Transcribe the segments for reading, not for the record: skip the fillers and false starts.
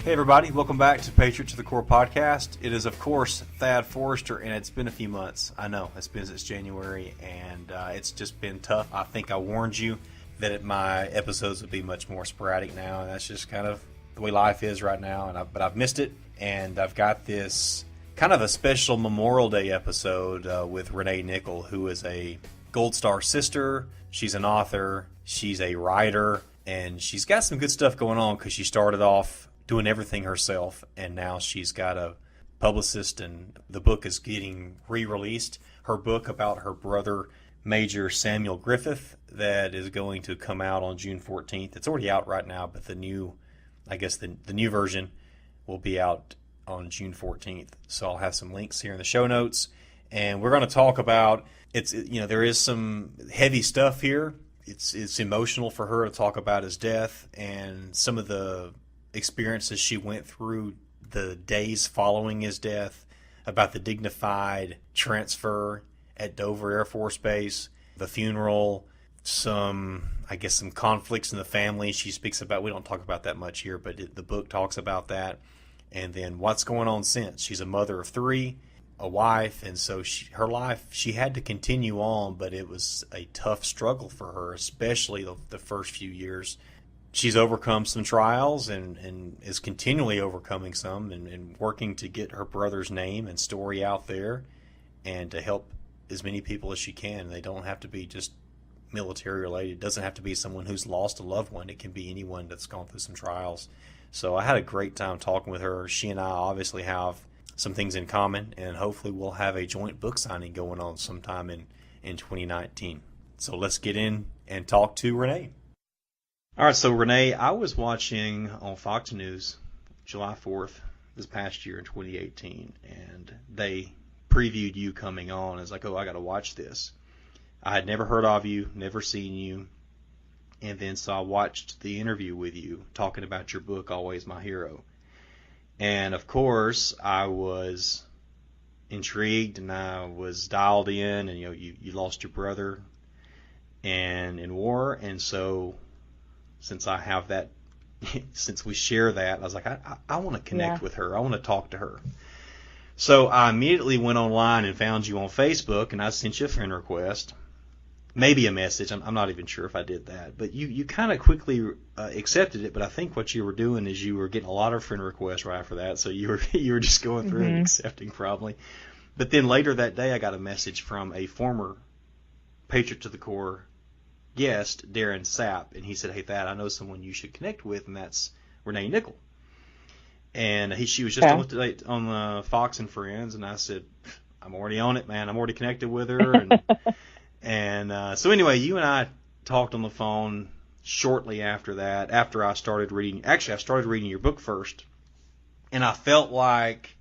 Hey everybody, welcome back to Patriot to the Core podcast. It is, of course, Thad Forrester, and it's been a few months. I know, it's been since January, and it's just been tough. I think I warned you that my episodes would be much more sporadic now, and that's just kind of the way life is right now. But I've missed it, and I've got this kind of a special Memorial Day episode with Renee Nickell, who is a Gold Star sister. She's an author, she's a writer, and she's got some good stuff going on because she started off doing everything herself, and now she's got a publicist, and the book is getting re-released. Her book about her brother, Major Samuel Griffith, that is going to come out on June 14th. It's already out right now, but the new version will be out on June 14th. So I'll have some links here in the show notes, and we're going to talk about there is some heavy stuff here. It's emotional for her to talk about his death and some of the experiences she went through the days following his death, about the Dignified Transfer at Dover Air Force Base, the funeral, some conflicts in the family she speaks about. We don't talk about that much here, but the book talks about that. And then what's going on since. She's a mother of three, a wife, and so her life, she had to continue on, but it was a tough struggle for her, especially the first few years. She's overcome some trials and is continually overcoming some and working to get her brother's name and story out there and to help as many people as she can. They don't have to be just military related. It doesn't have to be someone who's lost a loved one. It can be anyone that's gone through some trials. So I had a great time talking with her. She and I obviously have some things in common, and hopefully we'll have a joint book signing going on sometime in 2019. So let's get in and talk to Renee. All right, so Renee, I was watching on Fox News July 4th this past year in 2018, and they previewed you coming on. I was like, oh, I got to watch this. I had never heard of you, never seen you, and then so I watched the interview with you talking about your book, Always My Hero. And, of course, I was intrigued, and I was dialed in, and you lost your brother in war, and so since I have that, since we share that, I was like, I want to connect with her. I want to talk to her. So I immediately went online and found you on Facebook, and I sent you a friend request, maybe a message. I'm not even sure if I did that. But you kind of quickly accepted it, but I think what you were doing is you were getting a lot of friend requests right after that, so you were just going through and accepting probably. But then later that day I got a message from a former Patriot to the Core guest, Darren Sapp, and he said, hey, Thad, I know someone you should connect with, and that's Renee Nickell. And she was just on Fox and Friends, and I said, I'm already on it, man. I'm already connected with her. And so anyway, you and I talked on the phone shortly after that, after I started reading. Actually, I started reading your book first, and I felt like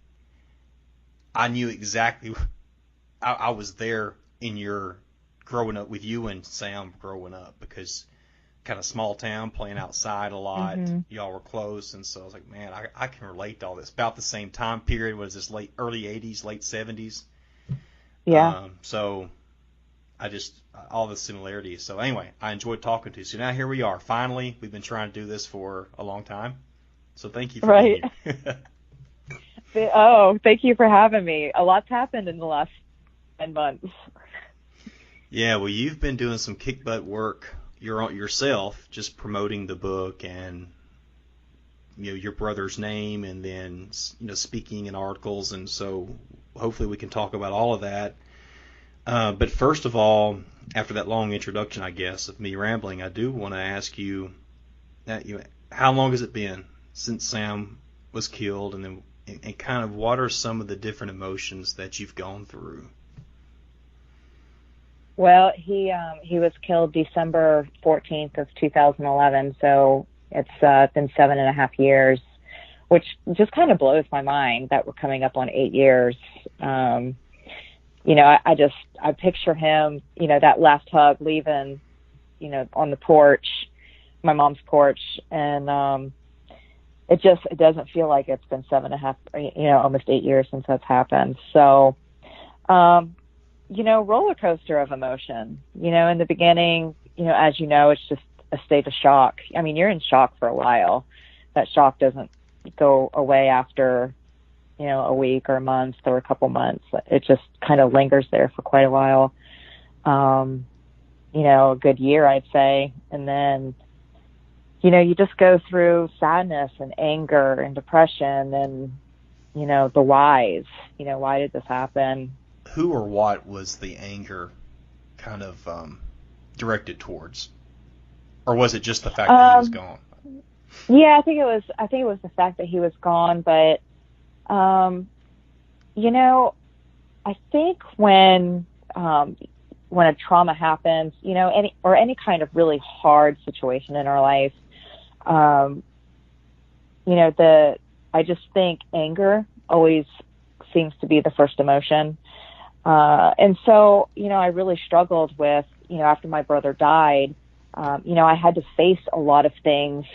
I knew exactly, I was there in your growing up with you and Sam growing up, because kind of small town, playing outside a lot. Y'all were close, and so I was like, man, I can relate to all this. About the same time period. Was this early 80s, late 70s? Yeah. So I just, all the similarities. So anyway, I enjoyed talking to you. So now here we are. Finally, we've been trying to do this for a long time. So thank you for being here. Oh, thank you for having me. A lot's happened in the last 10 months. Yeah, well, you've been doing some kick butt work yourself, just promoting the book and your brother's name, and then speaking in articles, and so hopefully we can talk about all of that. But first of all, after that long introduction, I guess, of me rambling, I do want to ask you, how long has it been since Sam was killed, and kind of what are some of the different emotions that you've gone through? Well, he was killed December 14th of 2011, so it's been 7.5 years, which just kind of blows my mind that we're coming up on 8 years. I picture him, that last hug leaving, on the porch, my mom's porch, and it doesn't feel like it's been 7.5, almost 8 years since that's happened. So, roller coaster of emotion. In the beginning, as it's just a state of shock. I mean, you're in shock for a while. That shock doesn't go away after, a week or a month or a couple months. It just kind of lingers there for quite a while. A good year, I'd say. And then, you just go through sadness and anger and depression and, the whys. Why did this happen? Who or what was the anger kind of directed towards? Or was it just the fact that he was gone? Yeah, I think it was the fact that he was gone, but I think when a trauma happens, any kind of really hard situation in our life, I just think anger always seems to be the first emotion. And so, I really struggled with, after my brother died, I had to face a lot of things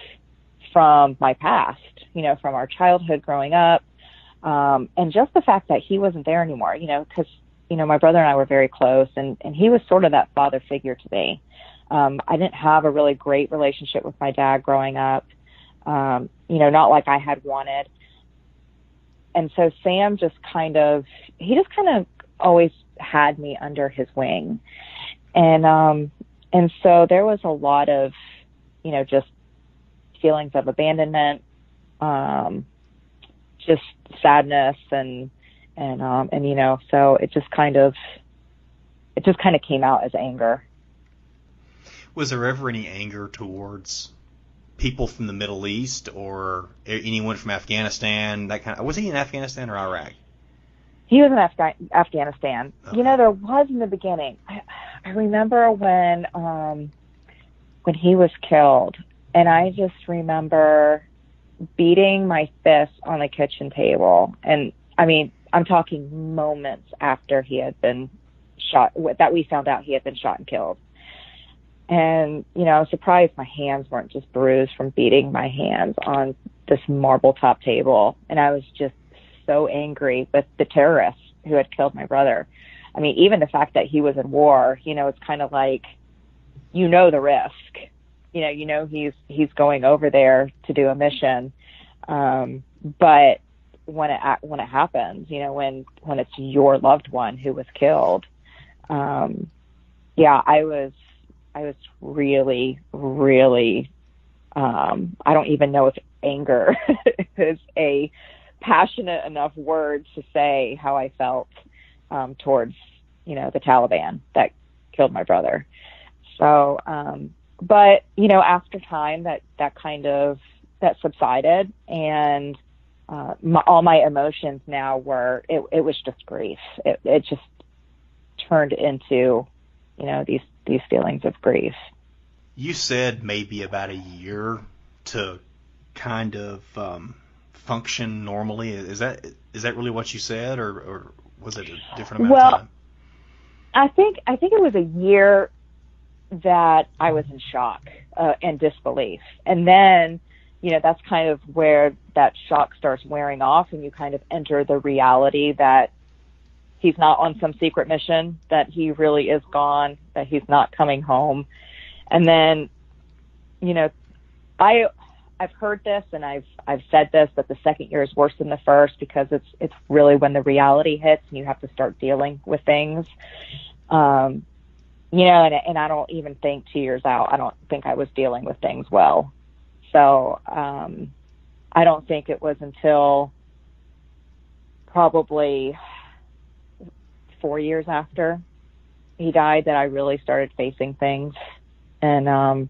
from my past, from our childhood growing up, and just the fact that he wasn't there anymore, because, my brother and I were very close, and he was sort of that father figure to me. I didn't have a really great relationship with my dad growing up, not like I had wanted. And so Sam just kind of always had me under his wing. And so there was a lot of, just feelings of abandonment, just sadness and so it just kind of came out as anger. Was there ever any anger towards people from the Middle East or anyone from Afghanistan? Was he in Afghanistan or Iraq? He was in Afghanistan. Okay. There was in the beginning. I remember when he was killed, and I just remember beating my fist on the kitchen table. And I mean, I'm talking moments after he had been shot, that we found out he had been shot and killed. And, I was surprised my hands weren't just bruised from beating my hands on this marble top table. And I was just so angry with the terrorists who had killed my brother. I mean, even the fact that he was in war, it's kind of like, the risk, he's going over there to do a mission. But when it happens, when it's your loved one who was killed, I was really, really, I don't even know if anger is a passionate enough word to say how I felt towards, the Taliban that killed my brother. So, but, after time that subsided, and all my emotions now were, it was just grief. It just turned into, these feelings of grief. You said maybe about a year to kind of function normally. Is that really what you said, or was it a different amount of time? I think it was a year that I was in shock and disbelief, and then that's kind of where that shock starts wearing off, and you kind of enter the reality that he's not on some secret mission, that he really is gone, that he's not coming home. And then, I've heard this and I've said this, that the second year is worse than the first, because it's really when the reality hits and you have to start dealing with things. And I don't even think 2 years out, I don't think I was dealing with things well. So, I don't think it was until probably 4 years after he died that I really started facing things, and,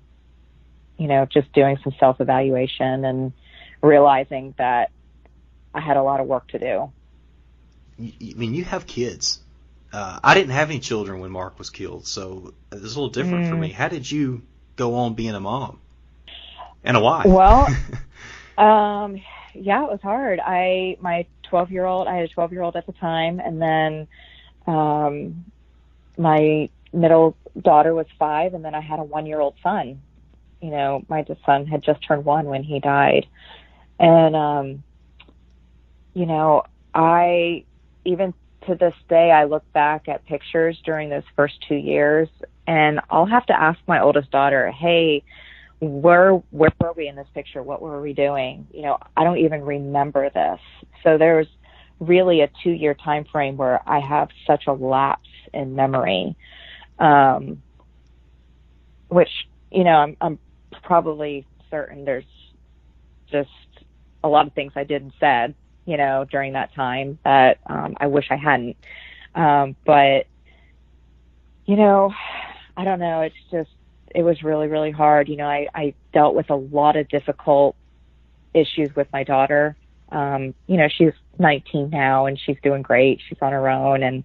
just doing some self-evaluation and realizing that I had a lot of work to do. I mean, you have kids. I didn't have any children when Mark was killed, so it's a little different for me. How did you go on being a mom and a wife? Well, it was hard. I had a 12-year-old at the time, and then my middle daughter was 5, and then I had a 1-year-old son. My son had just turned 1 when he died. And, I, even to this day, I look back at pictures during those first 2 years, and I'll have to ask my oldest daughter, hey, where were we in this picture? What were we doing? I don't even remember this. So there's really a 2-year time frame where I have such a lapse in memory, which, I'm probably certain there's just a lot of things I did and said, during that time that I wish I hadn't. But, I don't know. It was really, really hard. I dealt with a lot of difficult issues with my daughter. She's 19 now and she's doing great. She's on her own. And,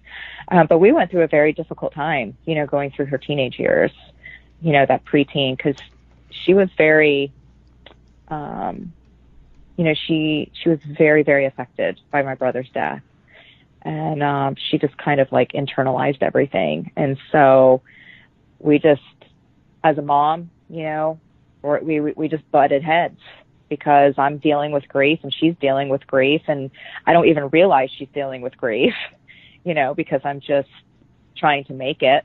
but we went through a very difficult time, going through her teenage years, that preteen, because she was very, she was very, very affected by my brother's death. And she just kind of like internalized everything. And so we just, as a mom, we just butted heads because I'm dealing with grief and she's dealing with grief. And I don't even realize she's dealing with grief, because I'm just trying to make it.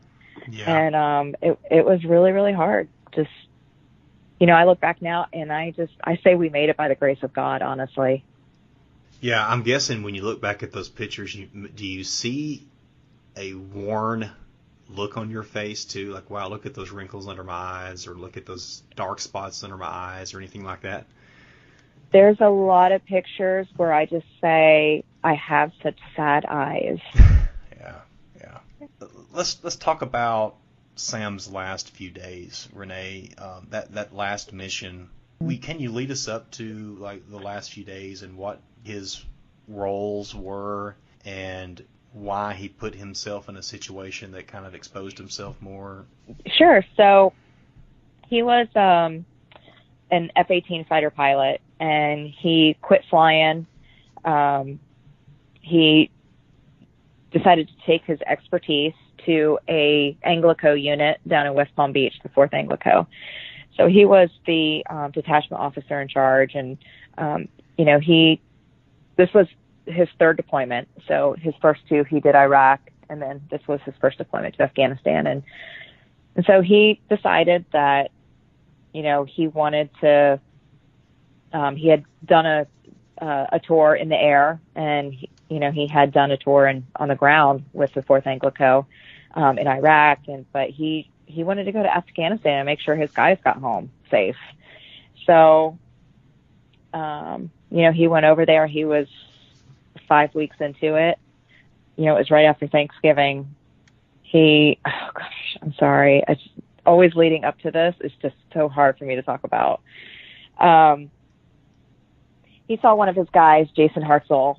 Yeah. And it was really, really hard. Just, I look back now and I say we made it by the grace of God, honestly. Yeah, I'm guessing when you look back at those pictures, do you see a worn look on your face too? Like, wow, look at those wrinkles under my eyes, or look at those dark spots under my eyes, or anything like that? There's a lot of pictures where I just say, I have such sad eyes. Yeah. Let's talk about Sam's last few days, Renee. That last mission. Can you lead us up to like the last few days and what his roles were and why he put himself in a situation that kind of exposed himself more? Sure. So he was an F-18 fighter pilot, and he quit flying. He decided to take his expertise to a Anglico unit down in West Palm Beach, the 4th Anglico. So he was the detachment officer in charge, and this was his 3rd deployment. So his first 2 he did Iraq, and then this was his first deployment to Afghanistan. And so he decided that, he wanted to. He had done a tour in the air, and he had done a tour on the ground with the 4th Anglico in Iraq, but he wanted to go to Afghanistan and make sure his guys got home safe. So, he went over there. He was 5 weeks into it. It was right after Thanksgiving. I'm sorry. It's always leading up to this. It's just so hard for me to talk about. He saw one of his guys, Jason Hartzell,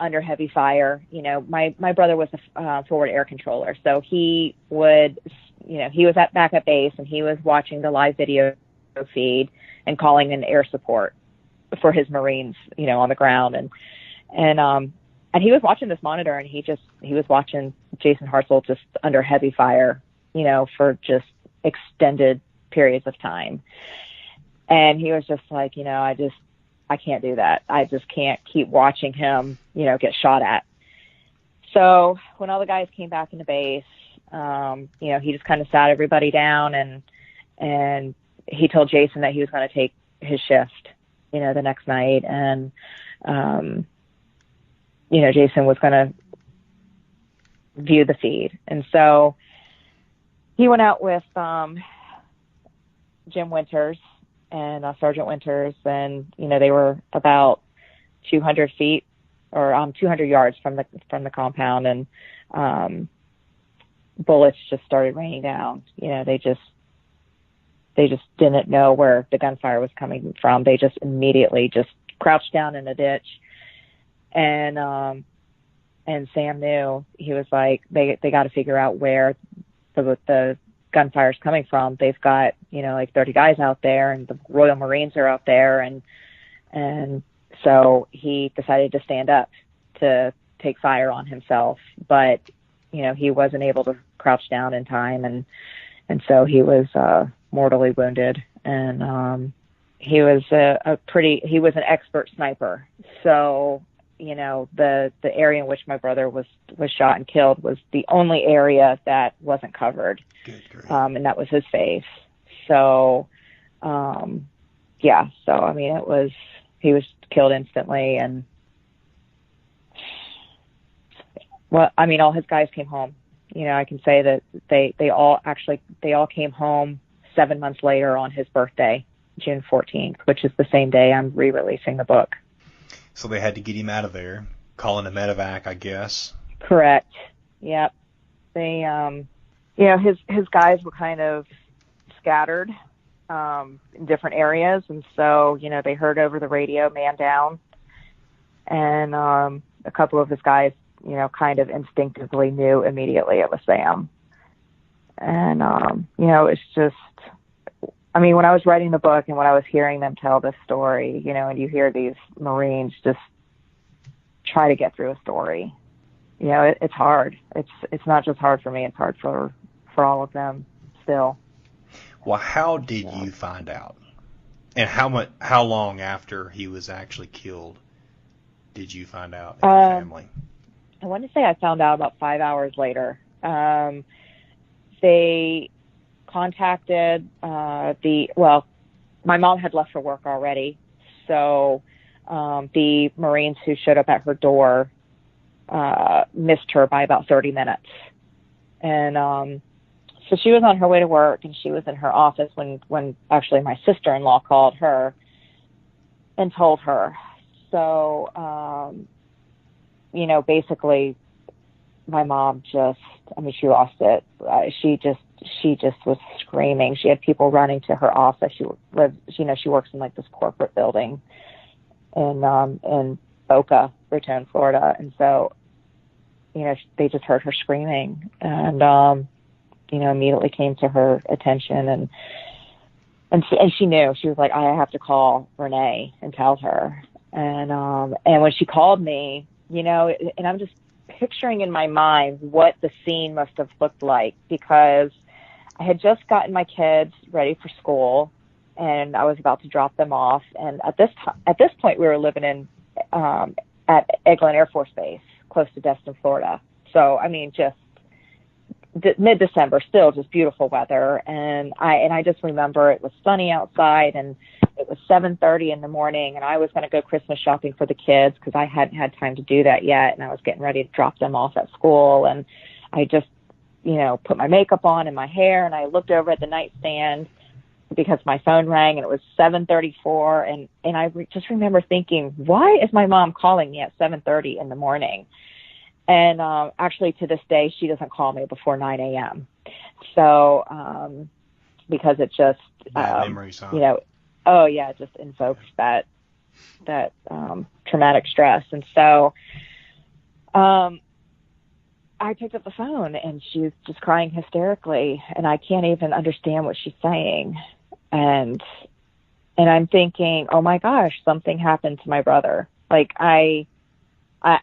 under heavy fire. My brother was a forward air controller, so he would, he was back at base, and he was watching the live video feed and calling in air support for his Marines, on the ground, and he was watching this monitor, and he was watching Jason Hartzell just under heavy fire, for just extended periods of time, and he was just like, I can't do that. I just can't keep watching him, get shot at. So when all the guys came back into base, he just kind of sat everybody down, and he told Jason that he was going to take his shift, the next night. And, Jason was going to view the feed. And so he went out with Jim Winters and Sergeant Winters, and they were about 200 feet or 200 yards from the compound, and bullets just started raining down. They just didn't know where the gunfire was coming from. They just immediately just crouched down in a ditch, and Sam knew. He was like, they got to figure out where the gunfire's coming from. They've got, like 30 guys out there, and the Royal Marines are out there. And so he decided to stand up to take fire on himself, but, he wasn't able to crouch down in time. And so he was, mortally wounded. And, he was he was an expert sniper. So, the area in which my brother was shot and killed was the only area that wasn't covered. Good grief. And that was his face. So, Yeah, so I mean, he was killed instantly, and well, I mean, all his guys came home. You know, I can say that they all came home 7 months later on his birthday, June 14th, which is the same day I'm re-releasing the book. So they had to get him out of there, calling a medevac, I guess. Correct. Yep. They, you know, his guys were kind of scattered in different areas, and so, you know, they heard over the radio, "Man down," and a couple of his guys, you know, kind of instinctively knew immediately it was Sam. And, you know, it's just, I mean, when I was writing the book and when I was hearing them tell this story, you know, and you hear these Marines just try to get through a story, you know, it's hard. It's not just hard for me, it's hard for all of them still. Well, how did you find out? And how long after he was actually killed did you find out in your family? I want to say I found out about 5 hours later. They contacted my mom had left for work already, so the Marines who showed up at her door missed her by about 30 minutes. And so she was on her way to work, and she was in her office when actually my sister-in-law called her and told her. So, you know, basically my mom just, I mean, she lost it. She just was screaming. She had people running to her office. She works in like this corporate building in Boca Raton, Florida. And so, you know, they just heard her screaming, and, you know, immediately came to her attention, and she knew. She was like, "I have to call Renee and tell her." And when she called me, you know, and I'm just picturing in my mind what the scene must have looked like, because I had just gotten my kids ready for school, and I was about to drop them off. And at this point, we were living in at Eglin Air Force Base, close to Destin, Florida. So I mean, just mid-December, still just beautiful weather. And I just remember it was sunny outside, and it was 7:30 in the morning, and I was going to go Christmas shopping for the kids because I hadn't had time to do that yet, and I was getting ready to drop them off at school. And I just, you know, put my makeup on and my hair, and I looked over at the nightstand because my phone rang, and it was 7:34, and I just remember thinking, why is my mom calling me at 7:30 in the morning? And actually, to this day, she doesn't call me before 9 a.m. So because it just, memories, huh? you know, oh yeah, it just invokes that traumatic stress. And so I picked up the phone, and she's just crying hysterically, and I can't even understand what she's saying. And I'm thinking, oh my gosh, something happened to my brother. Like I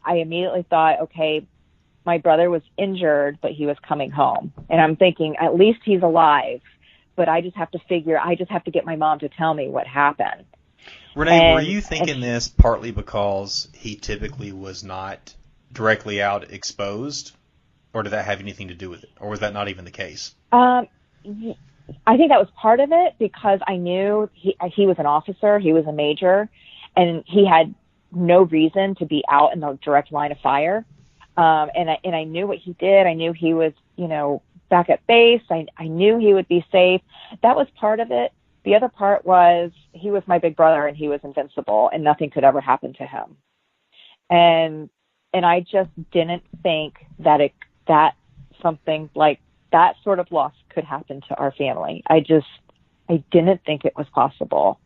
immediately thought, okay, my brother was injured, but he was coming home. And I'm thinking, at least he's alive, but I just have to get my mom to tell me what happened. Renee, were you thinking this partly because he typically was not directly out exposed, or did that have anything to do with it? Or was that not even the case? I think that was part of it, because I knew he was an officer, he was a major, and he had no reason to be out in the direct line of fire. And I knew what he did. I knew he was, you know, back at base. I knew he would be safe. That was part of it. The other part was he was my big brother, and he was invincible, and nothing could ever happen to him. And I just didn't think that something like that sort of loss could happen to our family. I didn't think it was possible.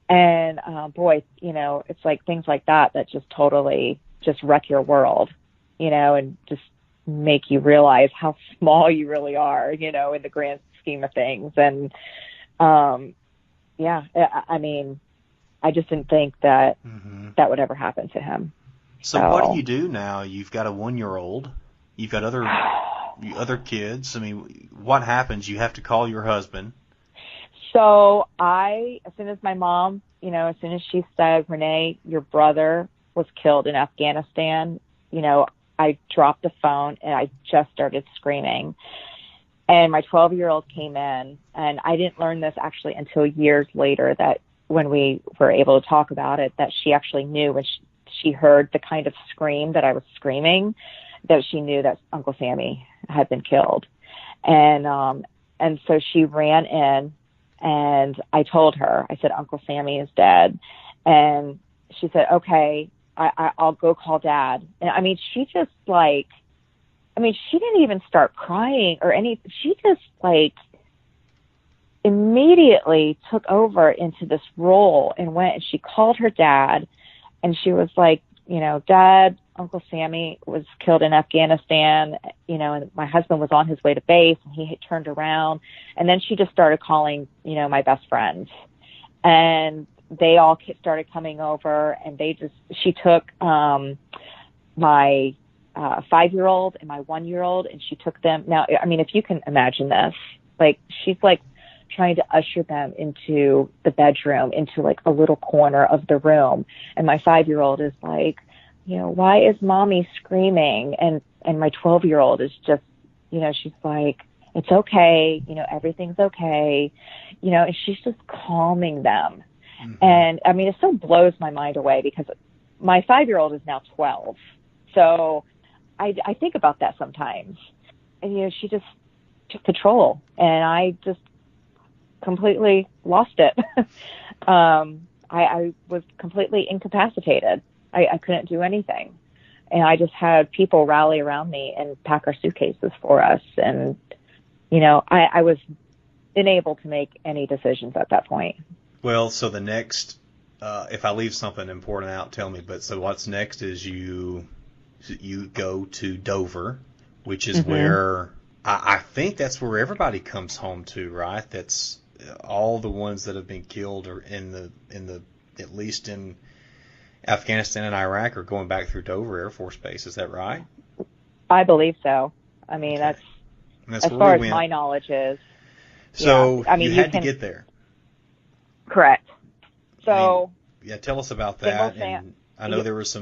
And boy, you know, it's like things like that just totally just wreck your world, you know, and just make you realize how small you really are, you know, in the grand scheme of things. And yeah, I mean, I just didn't think that that would ever happen to him. So what do you do now? You've got a 1-year-old. You've got other kids. I mean, what happens? You have to call your husband. So as soon as my mom, you know, as soon as she said, Renee, your brother was killed in Afghanistan, you know, I dropped the phone and I just started screaming. And my 12-year-old came in, and I didn't learn this actually until years later, that when we were able to talk about it, that she actually knew when she heard the kind of scream that I was screaming, that she knew that Uncle Sammy had been killed. And so she ran in, and I told her, I said, Uncle Sammy is dead. And she said, okay, I'll go call Dad. And I mean, she just like, she didn't even start crying or anything. She just like immediately took over into this role and went, and she called her dad, and she was like, you know, Dad, Uncle Sammy was killed in Afghanistan, you know, and my husband was on his way to base, and he had turned around. And then she just started calling, you know, my best friends, and they all started coming over, and she took my 5-year-old and my 1-year-old, and she took them. Now, I mean, if you can imagine this, like, she's like trying to usher them into the bedroom, into like a little corner of the room. And my 5-year-old is like, you know, why is Mommy screaming? And my 12-year-old is just, you know, she's like, it's okay. You know, everything's okay. You know, and she's just calming them. Mm-hmm. And I mean, it still blows my mind away, because my 5-year-old is now 12. So I think about that sometimes. And, you know, she just took control, and I just completely lost it. I was completely incapacitated. I couldn't do anything. And I just had people rally around me and pack our suitcases for us. And, you know, I was unable to make any decisions at that point. Well, so the next, if I leave something important out, tell me. But so what's next is you go to Dover, which is where I think that's where everybody comes home to, right? That's all the ones that have been killed are in the at least in Afghanistan and Iraq are going back through Dover Air Force Base. Is that right? I believe so. I mean, okay. That's as far as my knowledge is. So yeah. I mean, you had to get there. Correct. So tell us about that. And I know there was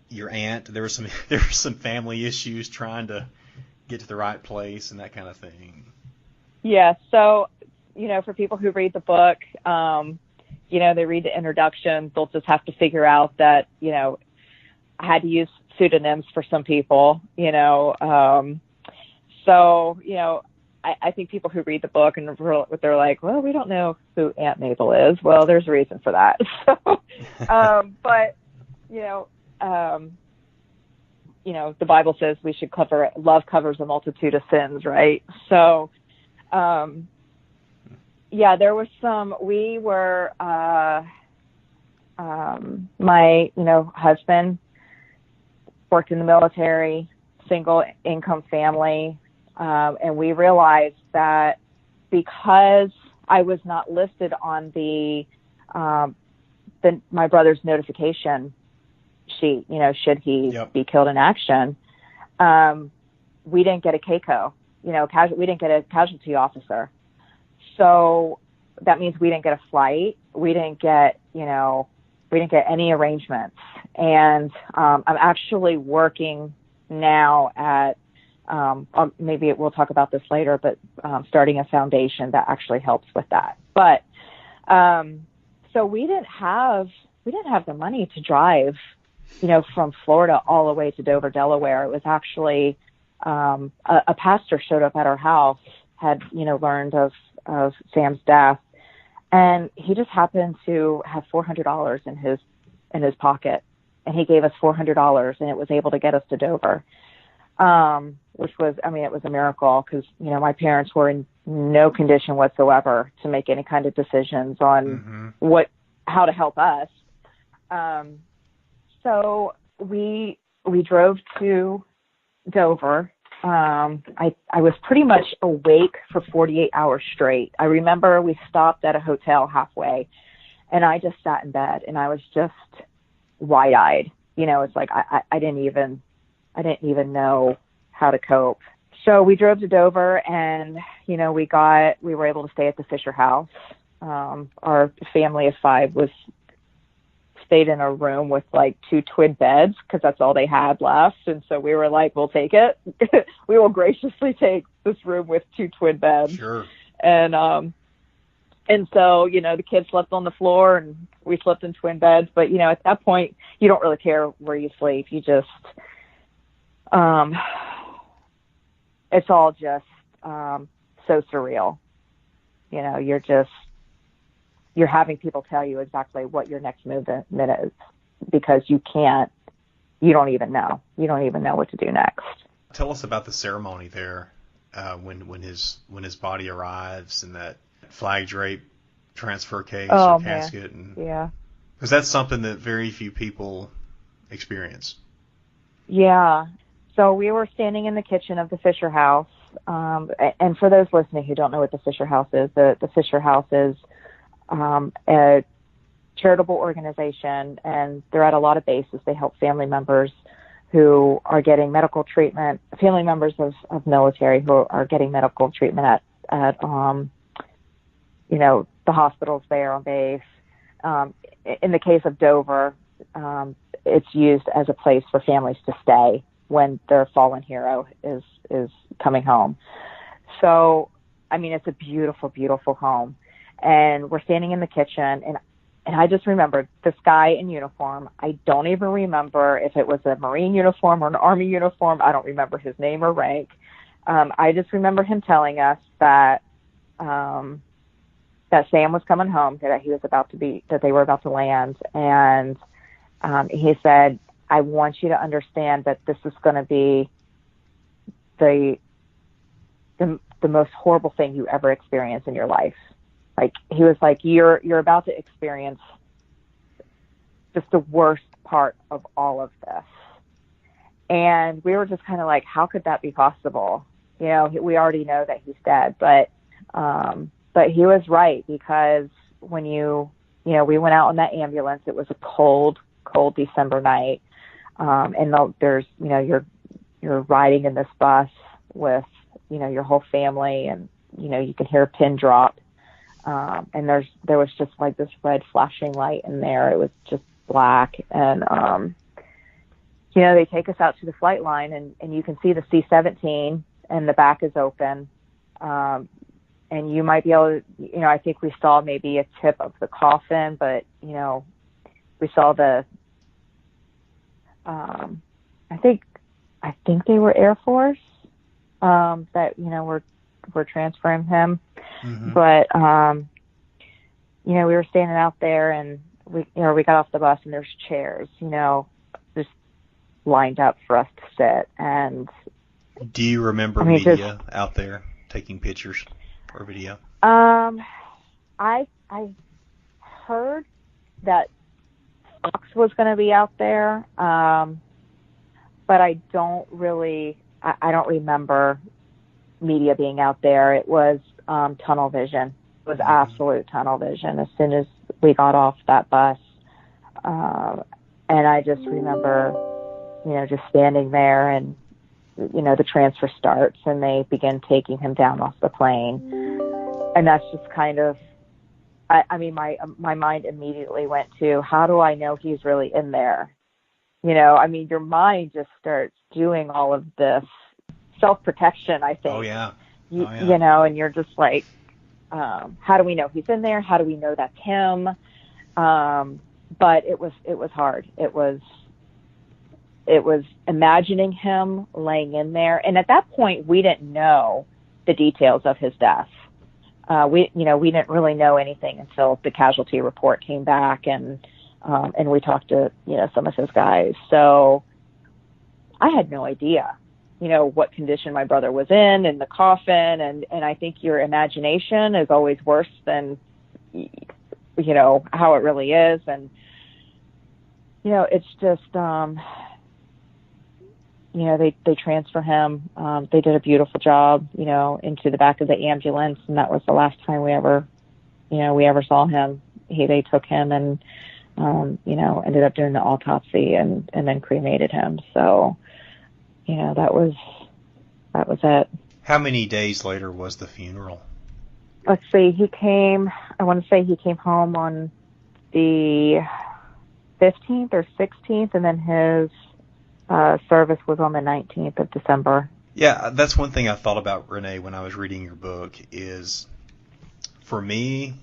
your aunt. There were some family issues trying to get to the right place and that kind of thing. Yeah. So, you know, for people who read the book, you know, they read the introduction, they'll just have to figure out that, you know, I had to use pseudonyms for some people, you know. So, you know, I think people who read the book and they're like, well, we don't know who Aunt Mabel is. Well, there's a reason for that. So, but, you know, the Bible says we should love covers a multitude of sins, right? So, yeah, there was my, you know, husband worked in the military, single income family. And we realized that because I was not listed on my brother's notification sheet, you know, should he be killed in action, we didn't get a CACO, you know, we didn't get a casualty officer. So that means we didn't get a flight. We didn't get any arrangements. And I'm actually working now at, maybe we'll talk about this later, but starting a foundation that actually helps with that. But so we didn't have the money to drive, you know, from Florida all the way to Dover, Delaware. It was actually a pastor showed up at our house, had, you know, learned of Sam's death, and he just happened to have $400 in his pocket, and he gave us $400, and it was able to get us to Dover. Which was, I mean, it was a miracle, because, you know, my parents were in no condition whatsoever to make any kind of decisions on how to help us. So we drove to Dover. I was pretty much awake for 48 hours straight. I remember we stopped at a hotel halfway, and I just sat in bed, and I was just wide-eyed. You know, it's like I didn't even know how to cope. So we drove to Dover, and, you know, we were able to stay at the Fisher House. Our family of 5 stayed in a room with like 2 twin beds, because that's all they had left. And so we were like, we'll take it. We will graciously take this room with 2 twin beds. Sure. And so, the kids slept on the floor and we slept in twin beds. But, at that point, you don't really care where you sleep. You just, it's all just so surreal. You're having people tell you exactly what your next movement is because you don't even know. You don't even know what to do next. Tell us about the ceremony there when his body arrives and that flag drape transfer case or casket. Yeah. Because that's something that very few people experience. Yeah. So we were standing in the kitchen of the Fisher House. And for those listening who don't know what the Fisher House is, the Fisher House is a charitable organization, and they're at a lot of bases. They help family members who are getting medical treatment, family members of military who are getting medical treatment at the hospitals there on base. In the case of Dover, it's used as a place for families to stay when their fallen hero is coming home. So, it's a beautiful, beautiful home. And we're standing in the kitchen, and I just remembered this guy in uniform. I don't even remember if it was a Marine uniform or an Army uniform. I don't remember his name or rank. I just remember him telling us that Sam was coming home, that they were about to land. And he said, I want you to understand that this is going to be the most horrible thing you ever experience in your life. Like, he was like, you're about to experience just the worst part of all of this. And we were just kind of like, how could that be possible? We already know that he's dead, but he was right, because when we went out in that ambulance, it was a cold December night. And there's, you're riding in this bus with, your whole family, and, you can hear a pin drop. And there was just like this red flashing light in there. It was just black. And, they take us out to the flight line, and you can see the C-17 and the back is open. And you might be able to, I think we saw maybe a tip of the coffin, but, we saw I think they were Air Force, that, were transferring him. Mm-hmm. But, we were standing out there, and we got off the bus, and there's chairs, just lined up for us to sit. And do you remember media out there taking pictures or video? I heard that Fox was going to be out there, but I don't remember media being out there. It was tunnel vision. It was absolute tunnel vision as soon as we got off that bus. And I just remember, just standing there, and, the transfer starts, and they begin taking him down off the plane. And that's just kind of, my mind immediately went to, how do I know he's really in there? Your mind just starts doing all of this self-protection, I think. Oh, yeah. And you're just like, how do we know he's in there? How do we know that's him? But it was hard. It was imagining him laying in there. And at that point, we didn't know the details of his death. We didn't really know anything until the casualty report came back, and we talked to, some of his guys. So I had no idea, what condition my brother was in the coffin. And I think your imagination is always worse than, how it really is. And, it's just, they transfer him. They did a beautiful job, into the back of the ambulance. And that was the last time we ever saw him. They took him and, ended up doing the autopsy and then cremated him. So, that was it. How many days later was the funeral? Let's see. I want to say he came home on the 15th or 16th, and then his service was on the 19th of December. Yeah, that's one thing I thought about, Renee, when I was reading your book is, for me,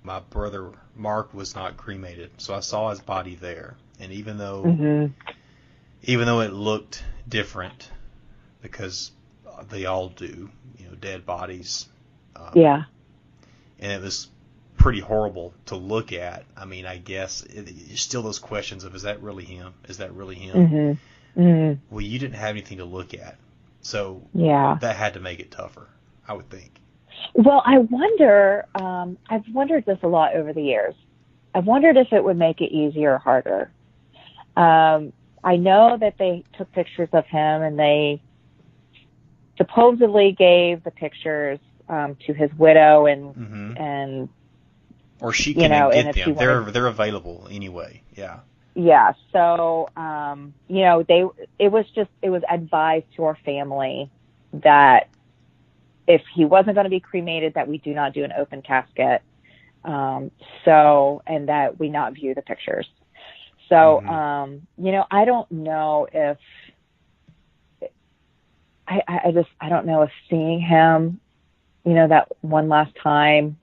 my brother Mark was not cremated, so I saw his body there. And even though it looked different, because they all do, dead bodies. Yeah. And it was pretty horrible to look at. I mean, I guess still those questions of, is that really him? Is that really him? Well, you didn't have anything to look at. So that had to make it tougher, I would think. Well, I wonder, I've wondered this a lot over the years. I've wondered if it would make it easier or harder. I know that they took pictures of him and they supposedly gave the pictures to his widow and or she can get them. They're available anyway. Yeah. Yeah. So it was advised to our family that if he wasn't going to be cremated, that we do not do an open casket. And that we not view the pictures. So, I don't know if I don't know if seeing him, that one last time,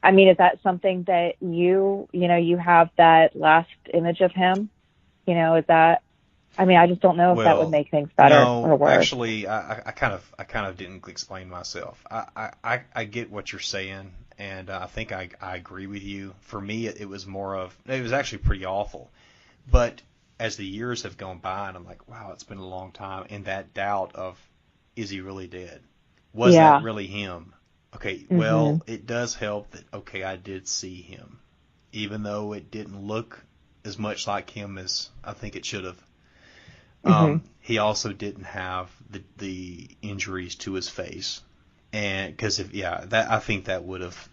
I mean, is that something that you have that last image of him? Is that, I mean, I just don't know if that would make things better or worse. Actually, I kind of didn't explain myself. I get what you're saying. And I think I agree with you. For me, it was actually pretty awful. But as the years have gone by, and I'm like, wow, it's been a long time, and that doubt of, is he really dead? Was that really him? Okay, well, it does help that, okay, I did see him. Even though it didn't look as much like him as I think it should have. He also didn't have the injuries to his face. And because I think that would have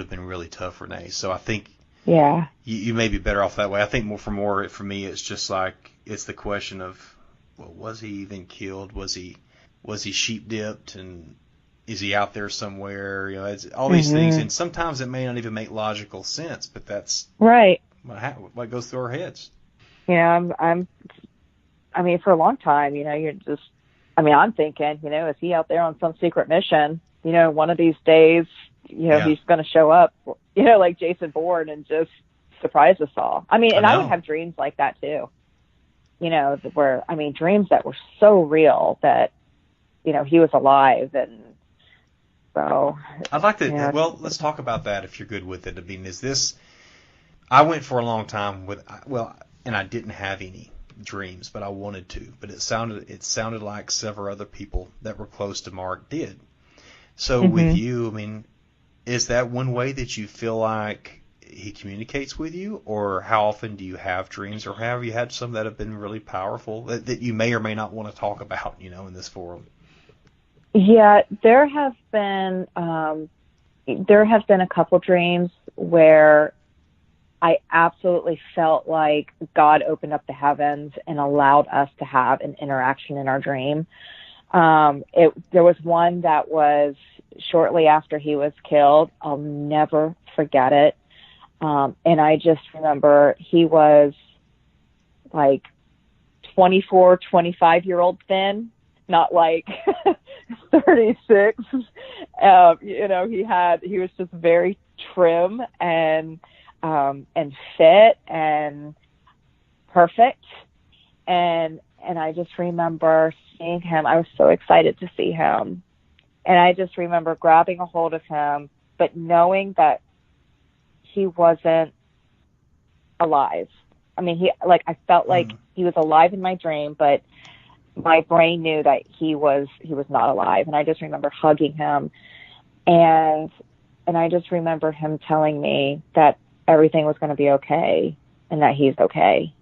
been really tough, Renee. So I think you may be better off that way. I think for me, it's just like, it's the question of, well, was he even killed? Was he sheep dipped, and is he out there somewhere? It's all these things, and sometimes it may not even make logical sense, but that's right. What goes through our heads. I mean, for a long time, you're just. I mean, I'm thinking, is he out there on some secret mission? One of these days, he's going to show up, like Jason Bourne, and just surprise us all. I mean, and I would have dreams like that too. Dreams that were so real that, he was alive. And so I'd like to, well, let's talk about that if you're good with it. I mean, I went for a long time and I didn't have any dreams, but I wanted to. But it sounded like several other people that were close to Mark did. So with you, I mean, is that one way that you feel like he communicates with you, or how often do you have dreams, or have you had some that have been really powerful that you may or may not want to talk about, in this forum? Yeah, there have been a couple dreams where I absolutely felt like God opened up the heavens and allowed us to have an interaction in our dream. There was one that was shortly after he was killed. I'll never forget it. And I just remember he was like 24, 25-year-old thin, not like 36. He was just very trim and fit and perfect. And I just remember seeing him. I was so excited to see him. And I just remember grabbing a hold of him, but knowing that he wasn't alive. I mean, I felt like he was alive in my dream, but my brain knew that he was not alive. And I just remember hugging him. And I just remember him telling me that everything was going to be okay and that he's okay.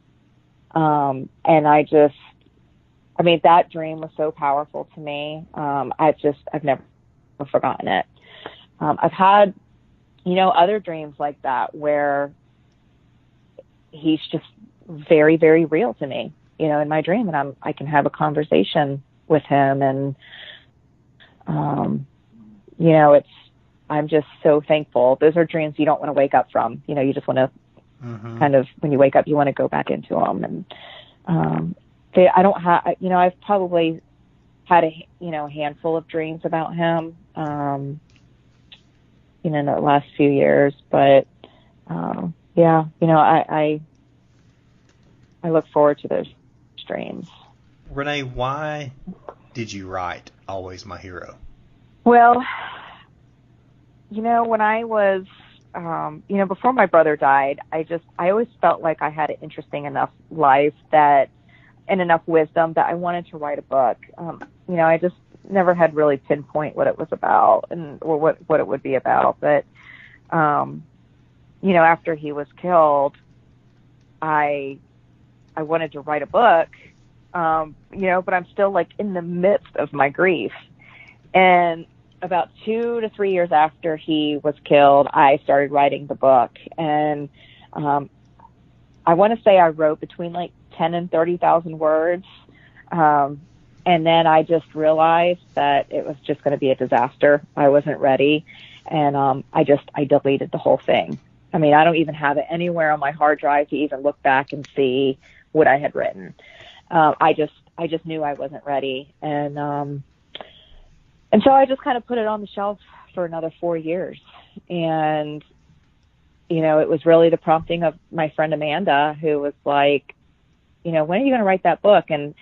And that dream was so powerful to me. I've never forgotten it. I've had, other dreams like that where he's just very, very real to me, in my dream, and I can have a conversation with him. And, I'm just so thankful. Those are dreams you don't want to wake up from. You just want to kind of, when you wake up, you want to go back into them. And, I've probably had a handful of dreams about him, in the last few years. But yeah, I look forward to those dreams. Renee, why did you write Always My Hero? Well, when I was, before my brother died, I always felt like I had an interesting enough life and enough wisdom that I wanted to write a book. I just never had really pinpoint what it was about or what it would be about. But, after he was killed, I wanted to write a book, but I'm still like in the midst of my grief. And about 2 to 3 years after he was killed, I started writing the book. And I want to say I wrote between like 10 and 30,000 words. And then I just realized that it was just going to be a disaster. I wasn't ready. And I deleted the whole thing. I mean, I don't even have it anywhere on my hard drive to even look back and see what I had written. I just knew I wasn't ready. And so I just kind of put it on the shelf for another 4 years. And, it was really the prompting of my friend Amanda, who was like, when are you going to write that book? And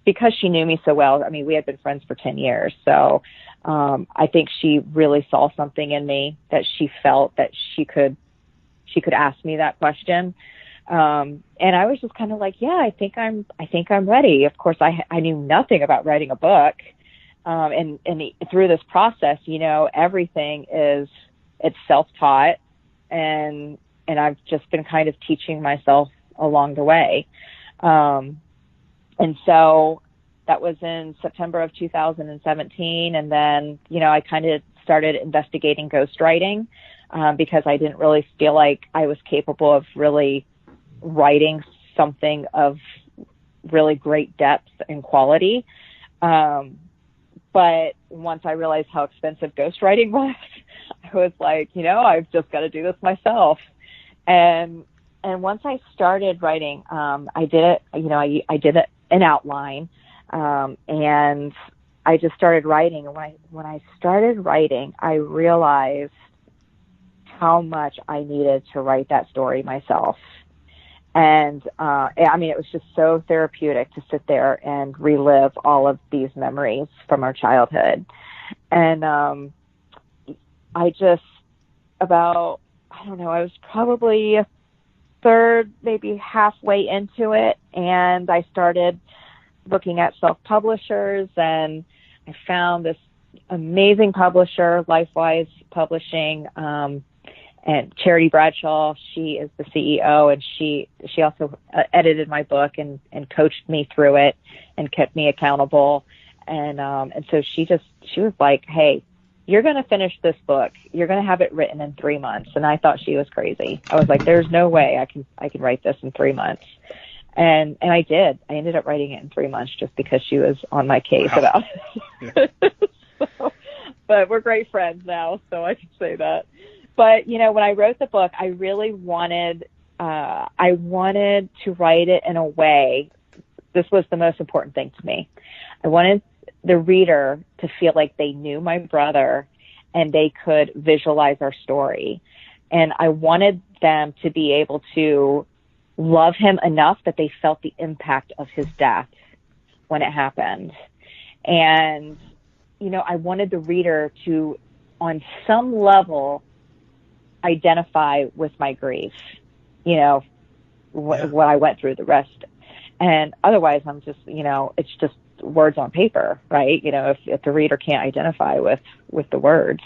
because she knew me so well, I mean, we had been friends for 10 years. So I think she really saw something in me that she felt that she could ask me that question. And I was just kind of like, yeah, I think I'm ready. Of course, I knew nothing about writing a book. And through this process, everything it's self-taught, and I've just been kind of teaching myself along the way. And so that was in September of 2017. And then, I kind of started investigating ghostwriting, because I didn't really feel like I was capable of really writing something of really great depth and quality. But once I realized how expensive ghostwriting was, I was like, I've just got to do this myself. And once I started writing, I did it, I did it an outline, and I just started writing. And when I started writing, I realized how much I needed to write that story myself. And, it was just so therapeutic to sit there and relive all of these memories from our childhood. And, I was probably a third, maybe halfway into it. And I started looking at self-publishers, and I found this amazing publisher, LifeWise Publishing, and Charity Bradshaw. She is the CEO, and she also edited my book and coached me through it and kept me accountable. And so she was like, hey, you're going to finish this book. You're going to have it written in 3 months. And I thought she was crazy. I was like, there's no way I can write this in 3 months. And I did. I ended up writing it in 3 months just because she was on my case about it. But we're great friends now, so I can say that. But, when I wrote the book, I really wanted to write it in a way. This was the most important thing to me. I wanted the reader to feel like they knew my brother and they could visualize our story. And I wanted them to be able to love him enough that they felt the impact of his death when it happened. And, I wanted the reader to, on some level, identify with my grief, what I went through, the rest. And otherwise I'm just, it's just words on paper, right? If the reader can't identify with the words.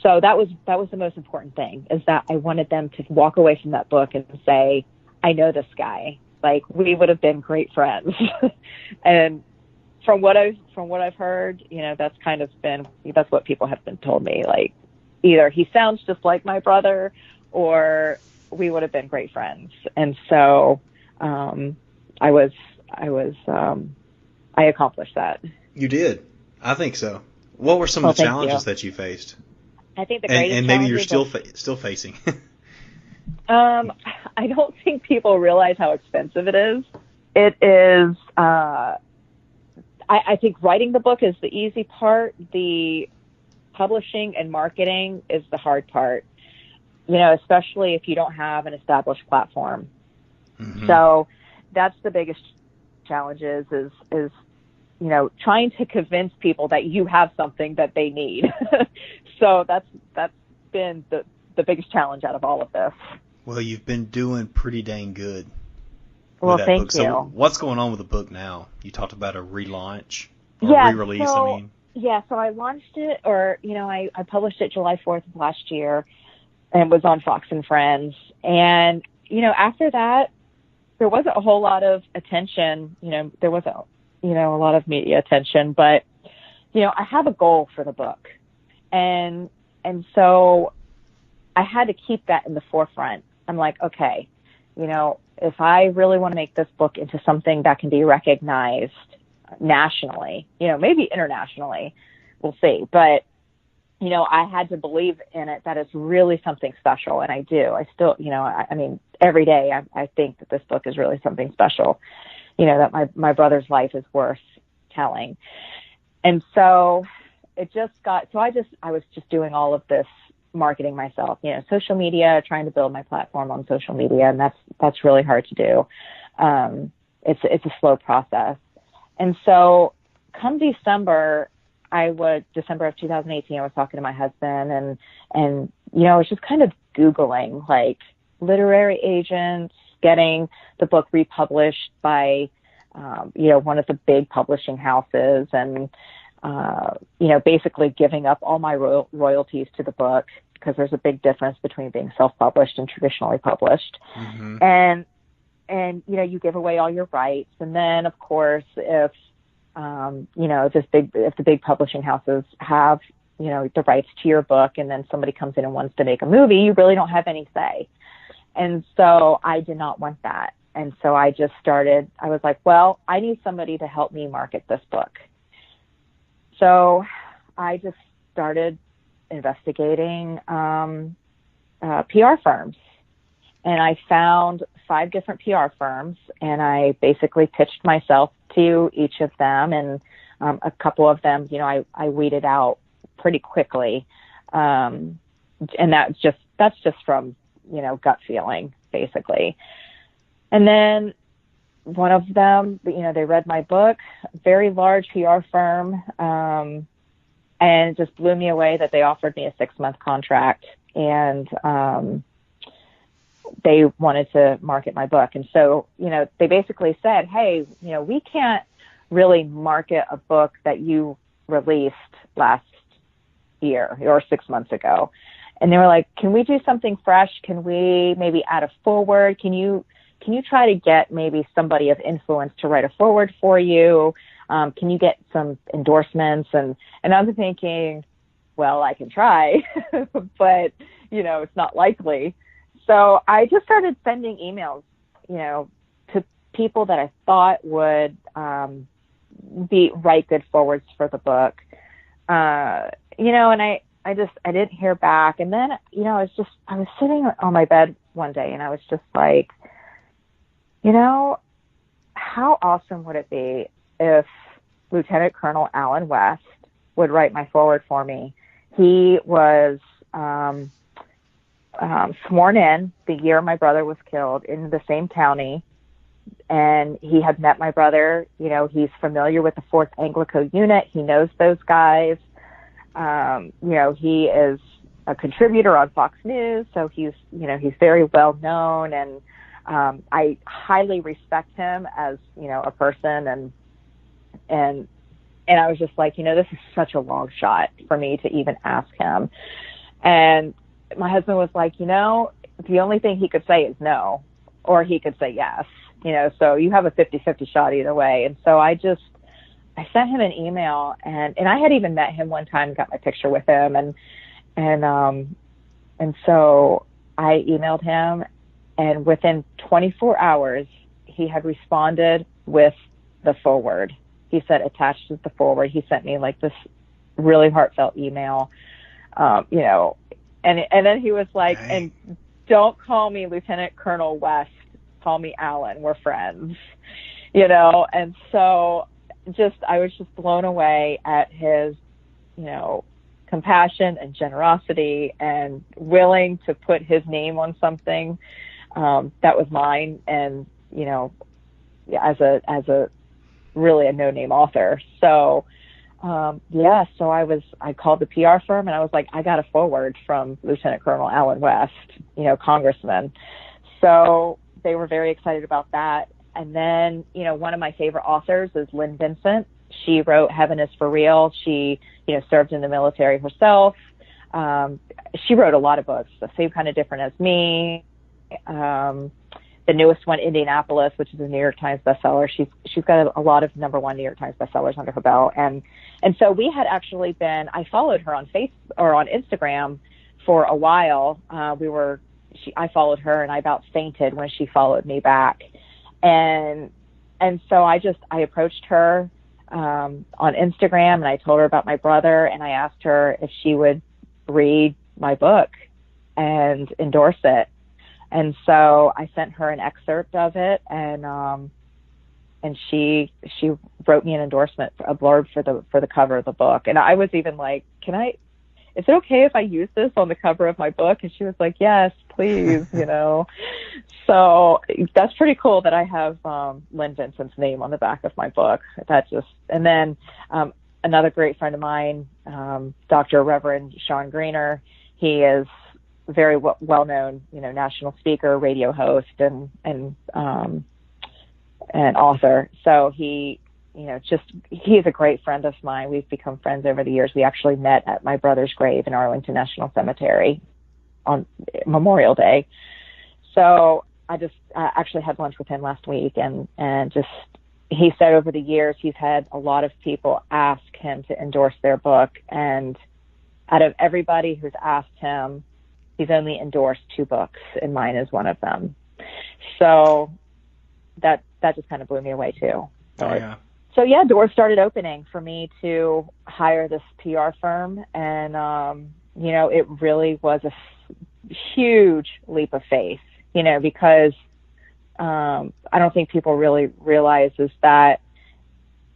So that was the most important thing, is that I wanted them to walk away from that book and say, I know this guy, like we would have been great friends. And from what I've heard, that's that's what people have been told me, like either he sounds just like my brother or we would have been great friends. And so, I accomplished that. You did. I think so. What were some of the challenges that you faced? I think the greatest and maybe you're still facing. I don't think people realize how expensive it is. It is, I think writing the book is the easy part. The publishing and marketing is the hard part, especially if you don't have an established platform. Mm-hmm. So that's the biggest challenge is trying to convince people that you have something that they need. So that's been the biggest challenge out of all of this. Well, you've been doing pretty dang good. Well, thank you. So what's going on with the book now? You talked about a relaunch or re-release, So I launched it, I published it July 4th of last year, and was on Fox and Friends. And, after that, there wasn't a whole lot of attention. There wasn't, a lot of media attention. But, I have a goal for the book. And so I had to keep that in the forefront. I'm like, okay, if I really want to make this book into something that can be recognized nationally, maybe internationally, we'll see. But, I had to believe in it that it's really something special. And I do. I still, every day I think that this book is really something special, that my brother's life is worth telling. And so I was just doing all of this marketing myself, social media, trying to build my platform on social media. And that's really hard to do. It's a slow process. And so come December of 2018, I was talking to my husband and I was just kind of Googling like literary agents, getting the book republished by, one of the big publishing houses and, basically giving up all my royalties to the book because there's a big difference between being self-published and traditionally published. Mm-hmm. And, you give away all your rights. And then of course, if the big publishing houses have, the rights to your book and then somebody comes in and wants to make a movie, you really don't have any say. And so I did not want that. And so I was like, well, I need somebody to help me market this book. So I just started investigating PR firms. And I found 5 different PR firms, and I basically pitched myself to each of them. And a couple of them, I weeded out pretty quickly. And that's just from, gut feeling, basically. And then one of them, they read my book, very large PR firm, and it just blew me away that they offered me a 6-month contract. And they wanted to market my book. And so, they basically said, hey, we can't really market a book that you released last year or 6 months ago. And they were like, can we do something fresh? Can we maybe add a forward? Can you try to get maybe somebody of influence to write a forward for you? Can you get some endorsements? And I was thinking, well, I can try, but, it's not likely. So I just started sending emails, to people that I thought would write good forwards for the book. And I didn't hear back. And then, I was sitting on my bed one day and I was just like, how awesome would it be if Lieutenant Colonel Alan West would write my forward for me? He was sworn in the year my brother was killed in the same county. And he had met my brother. He's familiar with the 4th Anglico unit. He knows those guys. He is a contributor on Fox News. So he's very well known. And I highly respect him as, a person. And I was just like, this is such a long shot for me to even ask him. And my husband was like, the only thing he could say is no, or he could say yes, so you have a 50-50 shot either way. And so I sent him an email and I had even met him one time, got my picture with him. And so I emailed him, and within 24 hours, he had responded with the forward. He said, attached to the forward, he sent me like this really heartfelt email, and then he was like, dang. And don't call me Lieutenant Colonel West, call me Alan, we're friends, and so I was just blown away at his, you know, compassion and generosity and willing to put his name on something that was mine, and, you know, as a really a no-name author. So so I called the PR firm, and I was like, I got a forward from Lieutenant Colonel Alan West, you know, Congressman. So they were very excited about that. And then, you know, one of my favorite authors is Lynn Vincent. She wrote Heaven is for Real. She, you know, served in the military herself. She wrote a lot of books, the same kind of different as me. The newest one, Indianapolis, which is a New York Times bestseller. She's got a lot of #1 New York Times bestsellers under her belt. And so we had actually I followed her on on Instagram for a while. I followed her, and I about fainted when she followed me back. And so I approached her on Instagram, and I told her about my brother, and I asked her if she would read my book and endorse it. And so I sent her an excerpt of it, and she wrote me an endorsement, a blurb for the cover of the book. And I was even like, is it okay if I use this on the cover of my book? And she was like, yes, please, you know. So that's pretty cool that I have Lynn Vincent's name on the back of my book. And then another great friend of mine, Dr. Reverend Sean Greener, he is very well-known, you know, national speaker, radio host, and author. So he is a great friend of mine. We've become friends over the years. We actually met at my brother's grave in Arlington National Cemetery on Memorial Day. So I actually had lunch with him last week, and he said over the years he's had a lot of people ask him to endorse their book, and out of everybody who's asked him, he's only endorsed 2 books, and mine is one of them. So that just kind of blew me away too. Oh, yeah. So yeah, doors started opening for me to hire this PR firm, and you know, it really was a huge leap of faith, you know, because I don't think people really realize is that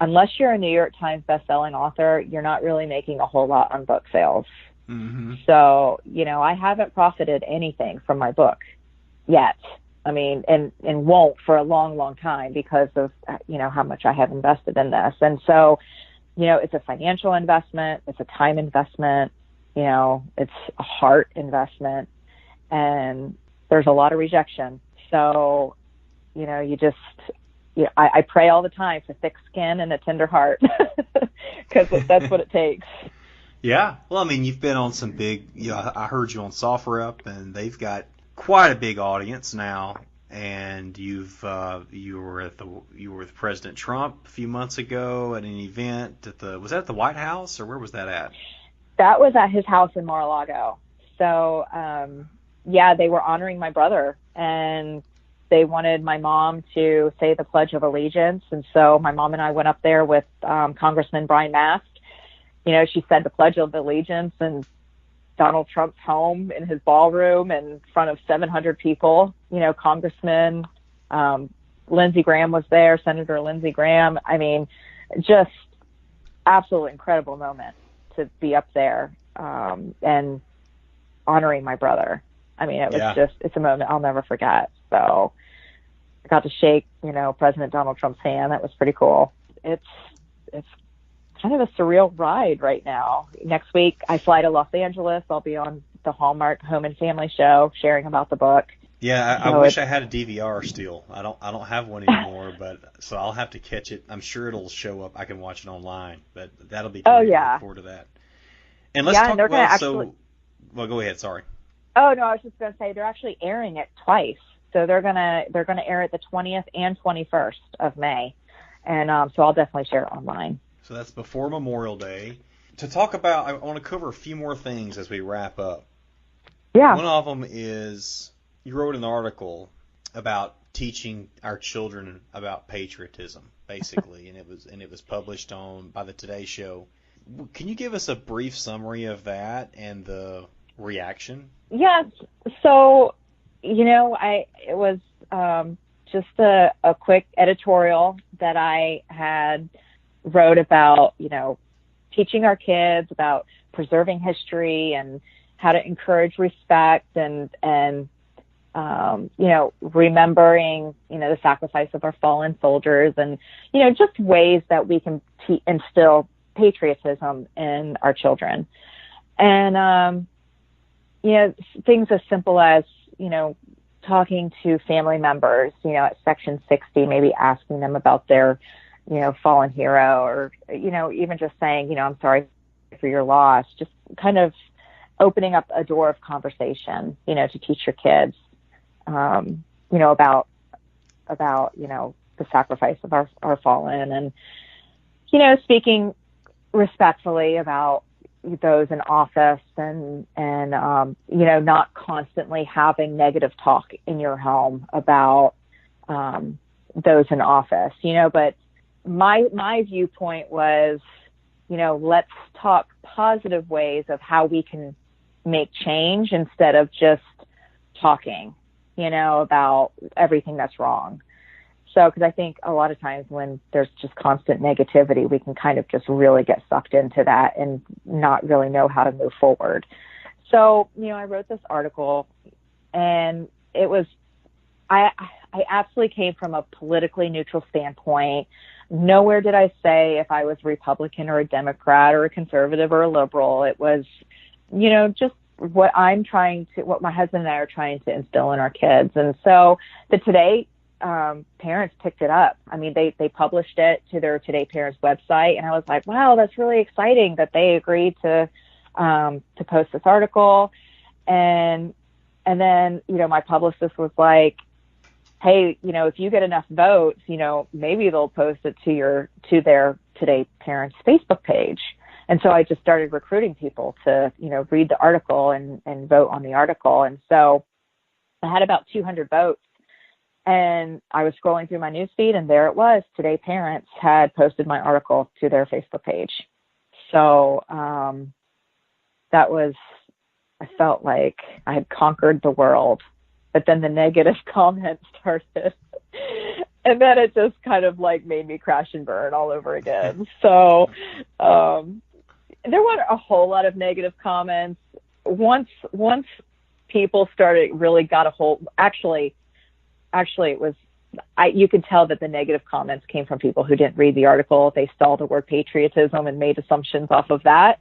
unless you're a New York Times bestselling author, you're not really making a whole lot on book sales. Mm-hmm. So, you know, I haven't profited anything from my book yet. I mean, and won't for a long, long time because of, you know, how much I have invested in this. And so, you know, it's a financial investment, it's a time investment, you know, it's a heart investment, and there's a lot of rejection. So, you know, I pray all the time for thick skin and a tender heart because that's what it takes. Yeah. Well, I mean, you've been on some big, you know, I heard you on Soft Rep, and they've got quite a big audience now. And you were with President Trump a few months ago at an event was that at the White House, or where was that at? That was at his house in Mar-a-Lago. So, yeah, they were honoring my brother, and they wanted my mom to say the Pledge of Allegiance. And so my mom and I went up there with Congressman Brian Mast. You know, she said the Pledge of Allegiance in Donald Trump's home in his ballroom in front of 700 people. You know, Congressman Lindsey Graham was there, Senator Lindsey Graham. I mean, just absolutely incredible moment to be up there and honoring my brother. I mean, it was it's a moment I'll never forget. So I got to shake, you know, President Donald Trump's hand. That was pretty cool. It's kind of a surreal ride right now. Next week, I fly to Los Angeles. I'll be on the Hallmark Home and Family Show sharing about the book. Yeah, I wish I had a DVR still. I don't have one anymore, but so I'll have to catch it. I'm sure it'll show up. I can watch it online, but that'll be great. I look forward to that. And let's talk about well, go ahead. Sorry. Oh no, I was just going to say they're actually airing it twice. So they're gonna air it the 20th and 21st of May, and so I'll definitely share it online. So that's before Memorial Day. To talk about, I want to cover a few more things as we wrap up. Yeah. One of them is you wrote an article about teaching our children about patriotism, basically, and it was published by the Today Show. Can you give us a brief summary of that and the reaction? Yes. So, you know, it was just a quick editorial that I had wrote about, teaching our kids about preserving history and how to encourage respect and remembering, the sacrifice of our fallen soldiers and, just ways that we can instill patriotism in our children. And, things as simple as, talking to family members, at section 60, maybe asking them about their, fallen hero or, even just saying, I'm sorry for your loss, just kind of opening up a door of conversation, to teach your kids, about, the sacrifice of our fallen and, speaking respectfully about those in office and not constantly having negative talk in your home about, those in office, but my viewpoint was, let's talk positive ways of how we can make change instead of just talking, about everything that's wrong. So, because I think a lot of times when there's just constant negativity, we can kind of just really get sucked into that and not really know how to move forward. So, I wrote this article, and it was, I absolutely came from a politically neutral standpoint. Nowhere did I say if I was Republican or a Democrat or a conservative or a liberal. It was, just what my husband and I are trying to instill in our kids. And so the Today parents picked it up. I mean, they published it to their Today Parents website, and I was like, wow, that's really exciting that they agreed to post this article. And then, my publicist was like, hey, if you get enough votes, maybe they'll post it to their Today Parents Facebook page. And so I just started recruiting people to, read the article and vote on the article. And so I had about 200 votes. And I was scrolling through my newsfeed, and there it was. Today Parents had posted my article to their Facebook page. So I felt like I had conquered the world. But then the negative comments started. And then it just kind of like made me crash and burn all over again. So there weren't a whole lot of negative comments. Once people really got a hold, actually it was, you could tell that the negative comments came from people who didn't read the article. They saw the word patriotism and made assumptions off of that.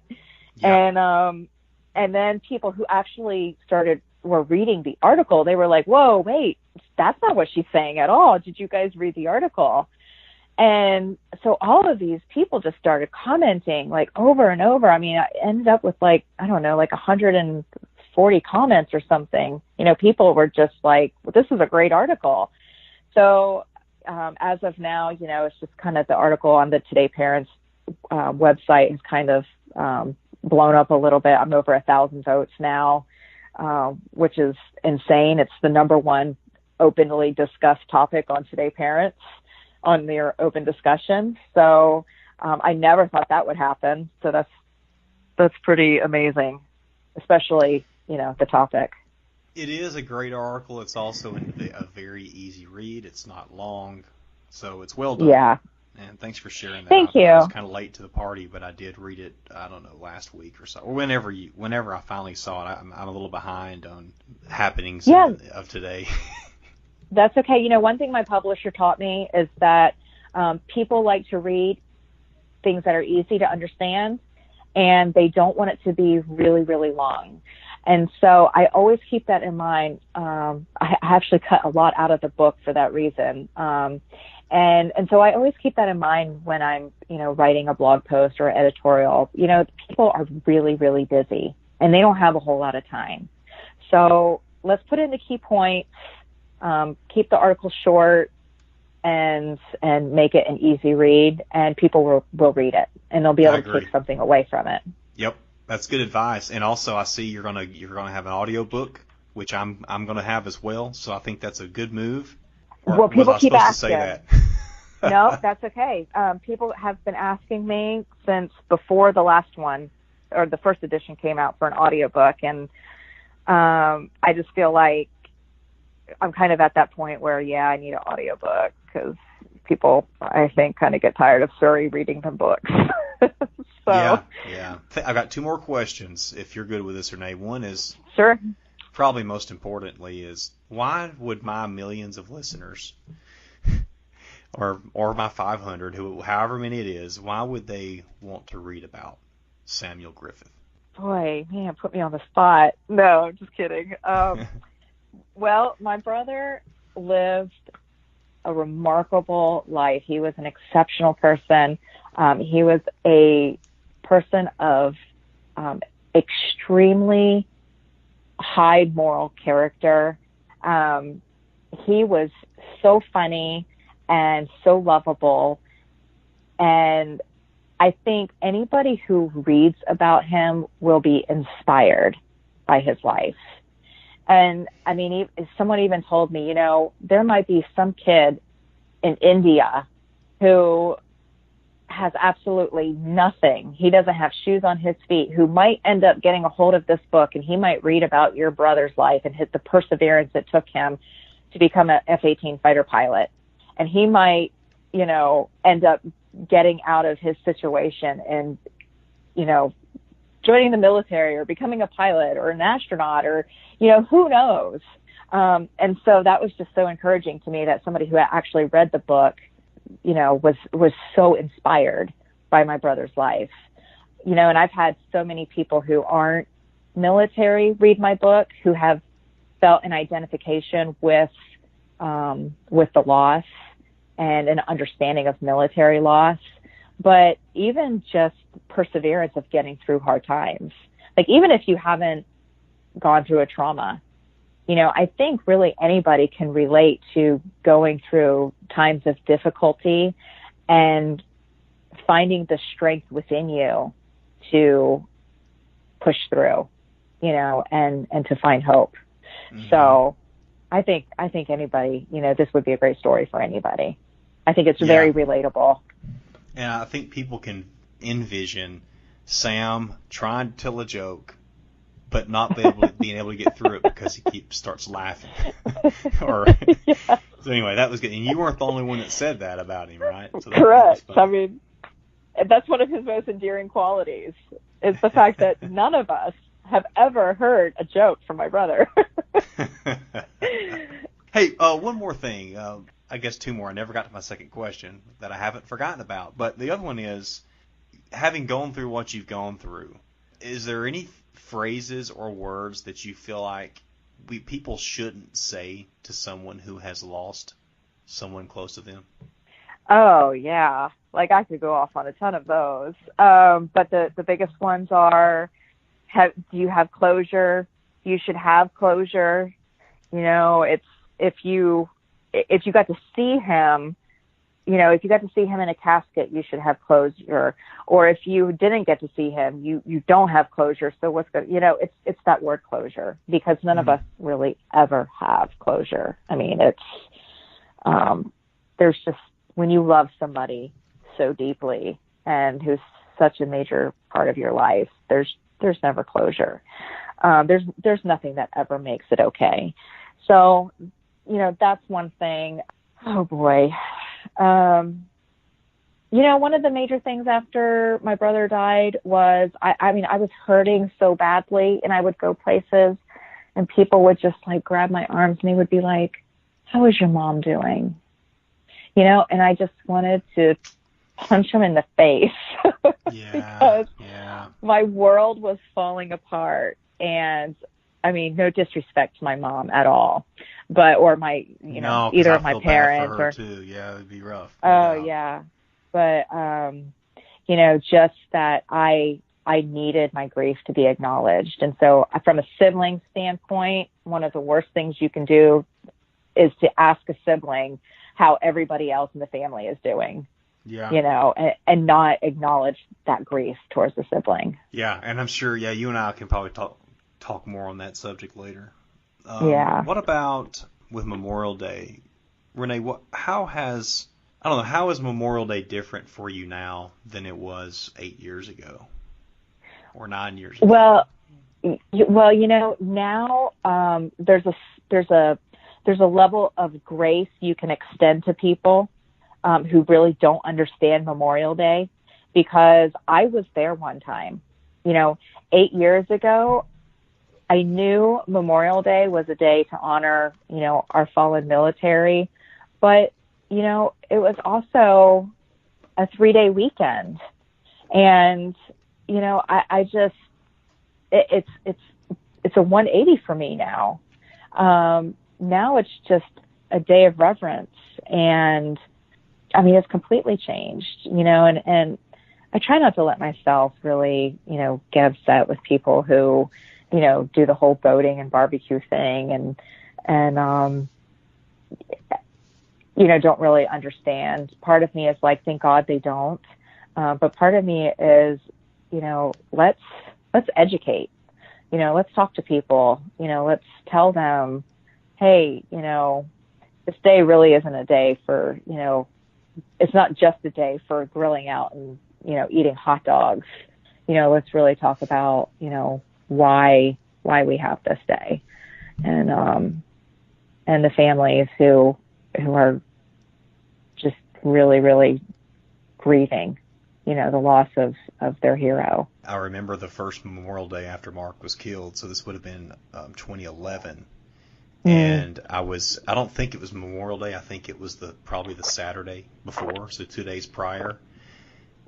Yeah. And then people who actually were reading the article, they were like, whoa, wait, that's not what she's saying at all. Did you guys read the article? And so all of these people just started commenting like over and over. I mean, I ended up with 140 comments or something. People were just like, well, this is a great article. So as of now, it's just kind of the article on the Today Parents website has kind of blown up a little bit. I'm over 1,000 votes now, which is insane. It's the number one openly discussed topic on Today Parents on their open discussion. So I never thought that would happen. So that's pretty amazing, especially, the topic. It is a great article. It's also a very easy read. It's not long, so it's well done. Yeah. And thanks for sharing that. Thank you. I was kind of late to the party, but I did read it, I don't know, last week or so. Or whenever I finally saw it. I'm a little behind on happenings of today. That's okay. One thing my publisher taught me is that people like to read things that are easy to understand, and they don't want it to be really, really long. And so I always keep that in mind. I actually cut a lot out of the book for that reason. And so I always keep that in mind when I'm, writing a blog post or editorial. People are really, really busy, and they don't have a whole lot of time. So let's put in the key points, keep the article short, and make it an easy read, and people will read it, and they'll be able to take something away from it. Yep. That's good advice. And also, I see you're gonna have an audiobook, which I'm gonna have as well. So I think that's a good move. Well, people keep asking. To say that? No, that's okay. People have been asking me since before the last one, or the first edition came out, for an audiobook, and I just feel like I'm kind of at that point where, I need an audiobook because people, I think, kind of get tired of Surrey reading them books. So, yeah. I've got two more questions, if you're good with this, Renee. One is, sure. probably most importantly, is why would my millions of listeners, or my 500, however many it is, why would they want to read about Samuel Griffith? Boy, man, put me on the spot. No, I'm just kidding. Well, my brother lived a remarkable life. He was an exceptional person. He was a person of extremely high moral character. He was so funny and so lovable. And I think anybody who reads about him will be inspired by his life. And I mean, someone even told me, there might be some kid in India who has absolutely nothing. He doesn't have shoes on his feet, who might end up getting a hold of this book, and he might read about your brother's life and the perseverance it took him to become an F-18 fighter pilot. And he might, end up getting out of his situation and, joining the military or becoming a pilot or an astronaut or, who knows? And so that was just so encouraging to me that somebody who actually read the book, was so inspired by my brother's life. And I've had so many people who aren't military read my book, who have felt an identification with the loss and an understanding of military loss, but even just perseverance of getting through hard times. Like, even if you haven't gone through a trauma, I think really anybody can relate to going through times of difficulty and finding the strength within you to push through, and to find hope. Mm-hmm. So I think anybody, this would be a great story for anybody. I think it's very relatable. And I think people can envision Sam trying to tell a joke, but not being able to get through it because he starts laughing. So anyway, that was good. And you weren't the only one that said that about him, right? So correct. I mean, that's one of his most endearing qualities, is the fact that none of us have ever heard a joke from my brother. Hey, one more thing. I guess two more. I never got to my second question that I haven't forgotten about. But the other one is, having gone through what you've gone through, is there any phrases or words that you feel like people shouldn't say to someone who has lost someone close to them? Oh, yeah. Like, I could go off on a ton of those. But the biggest ones are, do you have closure? You should have closure. If you got to see him, if you got to see him in a casket, you should have closure. Or if you didn't get to see him, you don't have closure. So what's good? It's that word closure, because none of us really ever have closure. I mean, there's just, when you love somebody so deeply and who's such a major part of your life, there's never closure. There's nothing that ever makes it okay. So, that's one thing. Oh boy. One of the major things after my brother died was, I was hurting so badly, and I would go places and people would just grab my arms and they would be like, "How is your mom doing?" And I just wanted to punch him in the face because my world was falling apart. And I mean, no disrespect to my mom at all, or my, either of my parents or too. Yeah, it'd be rough. Oh yeah. But, just that I needed my grief to be acknowledged. And so from a sibling standpoint, one of the worst things you can do is to ask a sibling how everybody else in the family is doing. Yeah. And not acknowledge that grief towards the sibling. Yeah. And I'm sure, you and I can probably talk more on that subject later. What about with Memorial Day? Renee, how is Memorial Day different for you now than it was 8 years ago or 9 years ago? Now there's a level of grace you can extend to people who really don't understand Memorial Day, because I was there one time. 8 years ago, I knew Memorial Day was a day to honor, our fallen military, but, it was also a 3-day weekend. And, I just, it's a 180 for me now. Now it's just a day of reverence. And I mean, it's completely changed, and I try not to let myself really, get upset with people who, do the whole boating and barbecue thing and don't really understand. Part of me is like, thank God they don't. But part of me is, let's educate, let's talk to people, let's tell them, hey, this day really isn't a day for, it's not just a day for grilling out and, eating hot dogs. Let's really talk about, why we have this day, and the families who are just really, really grieving, the loss of their hero. I remember the first Memorial Day after Mark was killed, so this would have been 2011. And I don't think it was Memorial Day. I think it was probably the Saturday before, so 2 days prior.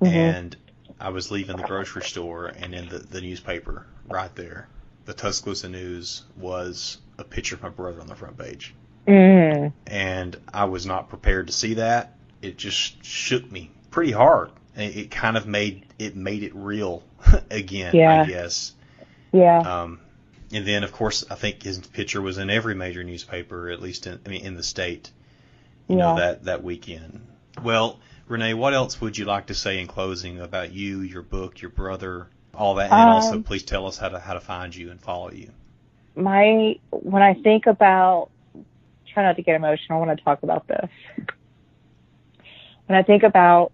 Mm-hmm. And I was leaving the grocery store, and in the newspaper right there, the Tuscaloosa News, was a picture of my brother on the front page. Mm. And I was not prepared to see that. It just shook me pretty hard. It kind of made it real again, yeah. I guess. Yeah. And then, of course, I think his picture was in every major newspaper, at least in the state, that weekend. Well, Renee, what else would you like to say in closing about you, your book, your brother, all that? And also, please tell us how to find you and follow you. When I think about, try not to get emotional when I talk about this. When I think about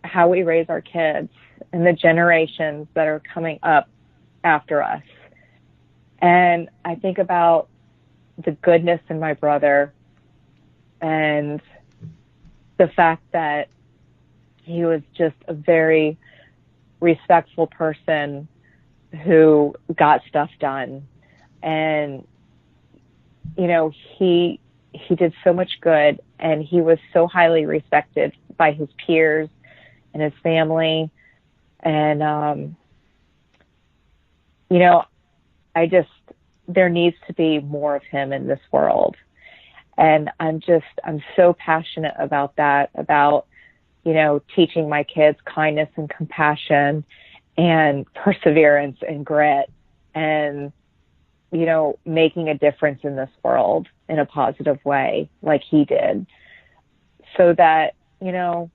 how we raise our kids and the generations that are coming up after us, and I think about the goodness in my brother and the fact that he was just a very respectful person who got stuff done. And, he did so much good, and he was so highly respected by his peers and his family. And, there needs to be more of him in this world. And I'm so passionate about that, about, teaching my kids kindness and compassion and perseverance and grit and, making a difference in this world in a positive way, like he did. So that, when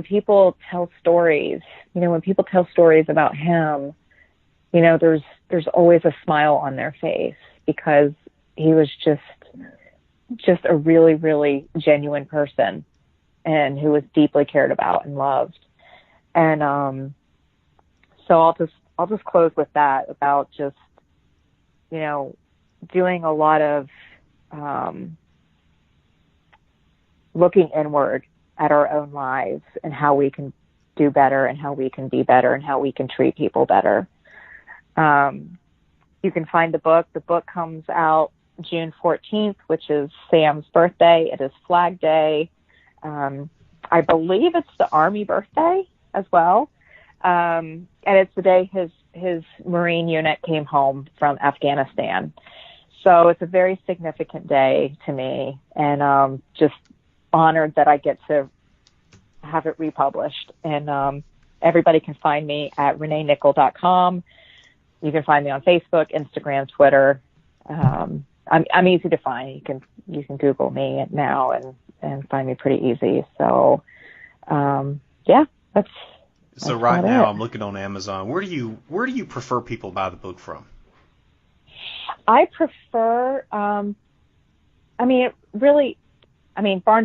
people tell stories, about him, there's always a smile on their face, because he was just a really, really genuine person, and who was deeply cared about and loved. And so I'll just close with that, about just doing a lot of looking inward at our own lives and how we can do better and how we can be better and how we can treat people better. You can find the book. The book comes out June 14th, which is Sam's birthday. It is Flag Day. I believe it's the Army birthday as well. And it's the day his Marine unit came home from Afghanistan. So it's a very significant day to me, and just honored that I get to have it republished. And everybody can find me at ReneeNickell.com. You can find me on Facebook, Instagram, Twitter. I'm easy to find. You can Google me now and find me pretty easy. So that's so right now I'm looking on Amazon. Where do you prefer people buy the book from? I prefer Barnes &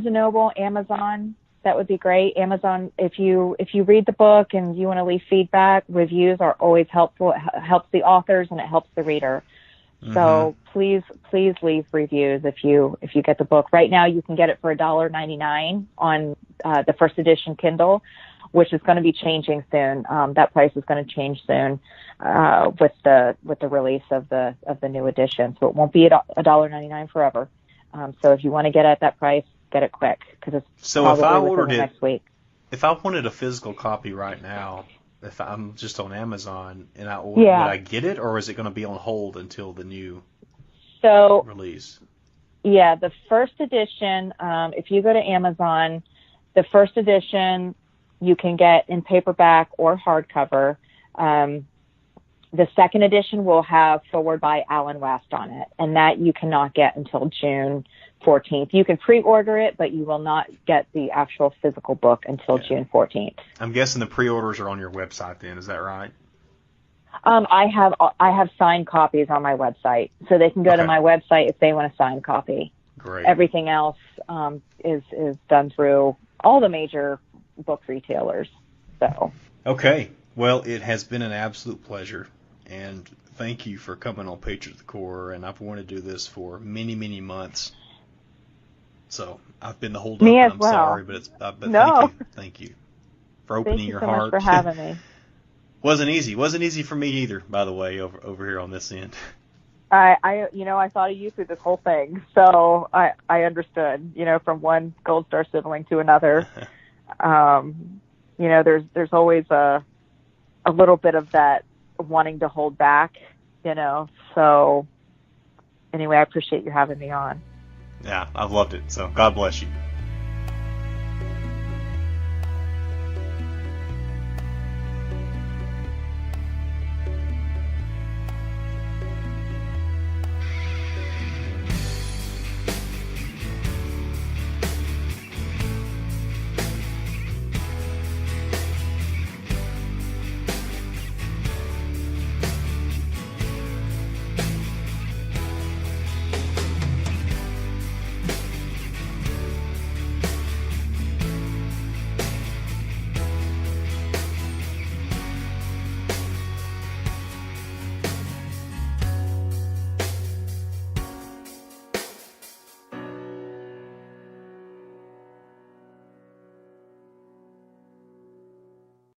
Noble, Amazon, that would be great. Amazon, if you read the book and you want to leave feedback, reviews are always helpful. It helps the authors and it helps the reader. So please leave reviews if you get the book. Right now, you can get it for $1.99 on the first edition Kindle, which is going to be changing soon. That price is going to change soon with the release of the new edition. So it won't be at $1.99 forever. So if you want to get it at that price, get it quick because it's probably within the next week. If I wanted a physical copy right now, if I'm just on Amazon and I order, would I get it, or is it going to be on hold until the new release? Yeah, the first edition, if you go to Amazon, the first edition you can get in paperback or hardcover. The second edition will have forward by Alan West on it, and that you cannot get until June 14th. You can pre-order it, but you will not get the actual physical book until June 14th. I'm guessing the pre-orders are on your website then, is that right? I have signed copies on my website, so they can go to my website if they want a signed copy. Great. Everything else is done through all the major book retailers. So. Okay. Well, it has been an absolute pleasure, and thank you for coming on Patriot of the Core, and I've wanted to do this for many, many months. So I've been the holdup, and I'm sorry, but thank you for opening your heart. Thank you so much for having me. Wasn't easy for me either, by the way, over here on this end. I thought of you through this whole thing, so I understood, from one Gold Star sibling to another. There's always a little bit of that wanting to hold back, so anyway, I appreciate you having me on. Yeah, I've loved it, so God bless you.